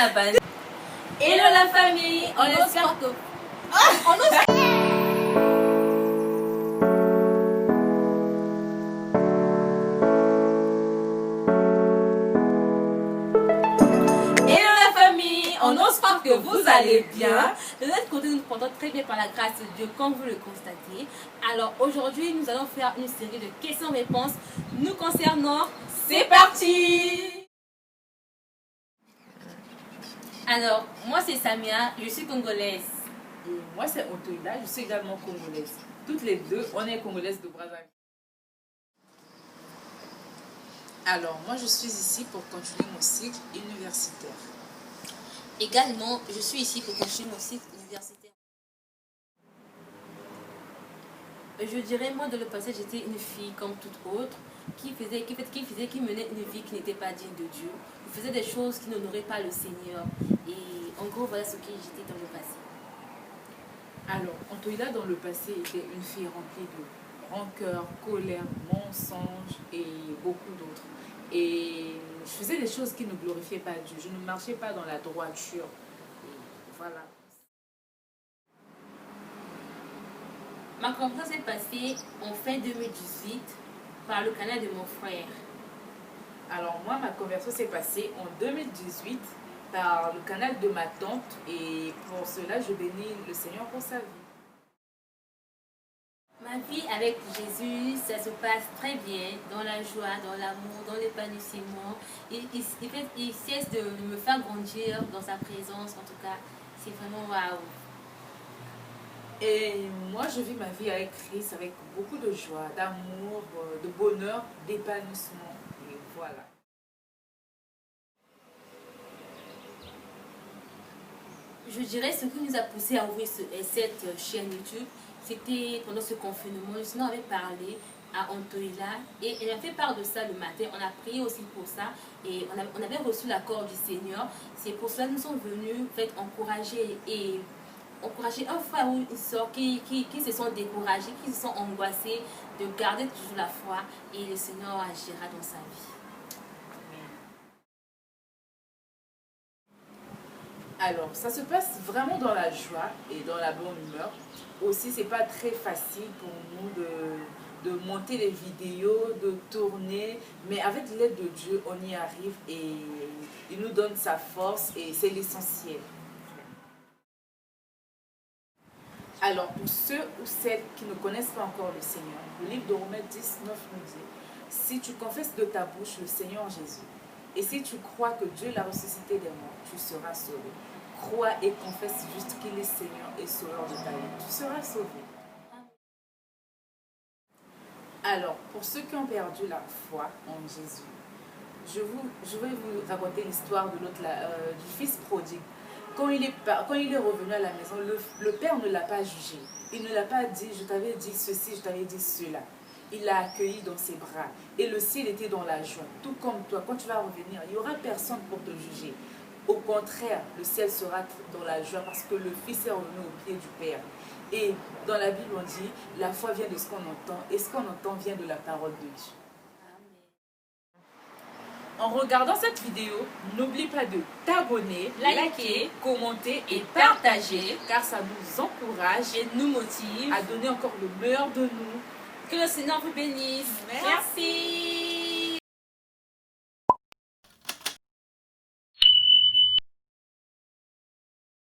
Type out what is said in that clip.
la base. Hello la famille, on espère que... On espère que vous allez bien. De notre côté, nous nous portons très bien par la grâce de Dieu, comme vous le constatez. Alors aujourd'hui, nous allons faire une série de questions-réponses nous concernant. C'est parti! Alors, moi c'est Samia, je suis congolaise. Et moi c'est Otoïda, je suis également congolaise. Toutes les deux, on est congolaises de Brazzaville. Alors, moi je suis ici pour continuer mon cycle universitaire. Également, je suis ici pour continuer mon cycle universitaire. Je dirais, moi, dans le passé, j'étais une fille comme toute autre, qui menait une vie qui n'était pas digne de Dieu, qui faisait des choses qui n'honoraient pas le Seigneur. Et en gros, voilà ce que j'étais dans le passé. Alors, Antoïda, dans le passé, était une fille remplie de rancœur, colère, mensonges et beaucoup d'autres. Et je faisais des choses qui ne glorifiaient pas Dieu. Je ne marchais pas dans la droiture. Et voilà. Ma conversion s'est passée en fin 2018 par le canal de mon frère. Alors moi, ma conversion s'est passée en 2018 par le canal de ma tante. Et pour cela, je bénis le Seigneur pour sa vie. Ma vie avec Jésus, ça se passe très bien, dans la joie, dans l'amour, dans l'épanouissement. Il cesse de me faire grandir dans sa présence, en tout cas, c'est vraiment waouh. Et moi, je vis ma vie avec Christ, avec beaucoup de joie, d'amour, de bonheur, d'épanouissement. Et voilà. Je dirais ce qui nous a poussé à ouvrir cette chaîne YouTube, c'était pendant ce confinement. Le Seigneur avait parlé à Antoïla et elle a fait part de ça le matin. On a prié aussi pour ça et on avait reçu l'accord du Seigneur. C'est pour cela que nous sommes venus encourager un frère ou une soeur qui se sont découragés, qui se sont angoissés de garder toujours la foi et le Seigneur agira dans sa vie. Alors, ça se passe vraiment dans la joie et dans la bonne humeur. Aussi, c'est pas très facile pour nous de monter les vidéos, de tourner. Mais avec l'aide de Dieu, on y arrive et il nous donne sa force et c'est l'essentiel. Alors, pour ceux ou celles qui ne connaissent pas encore le Seigneur, le livre de Romains 19 nous dit « Si tu confesses de ta bouche le Seigneur Jésus, et si tu crois que Dieu l'a ressuscité des morts, tu seras sauvé. Crois et confesse juste qu'il est Seigneur et Sauveur de ta vie. Tu seras sauvé. » Alors, pour ceux qui ont perdu la foi en Jésus, je vais vous raconter l'histoire du fils prodigue. Quand il est revenu à la maison, le père ne l'a pas jugé. Il ne l'a pas dit « je t'avais dit ceci, je t'avais dit cela ». Il l'a accueilli dans ses bras. Et le ciel était dans la joie. Tout comme toi, quand tu vas revenir, il n'y aura personne pour te juger. Au contraire, le ciel sera dans la joie parce que le Fils est revenu au pied du Père. Et dans la Bible, on dit, la foi vient de ce qu'on entend. Et ce qu'on entend vient de la parole de Dieu. En regardant cette vidéo, n'oublie pas de t'abonner, liker, commenter et partager, car ça nous encourage et nous motive à donner encore le meilleur de nous. Que le Seigneur vous bénisse. Merci.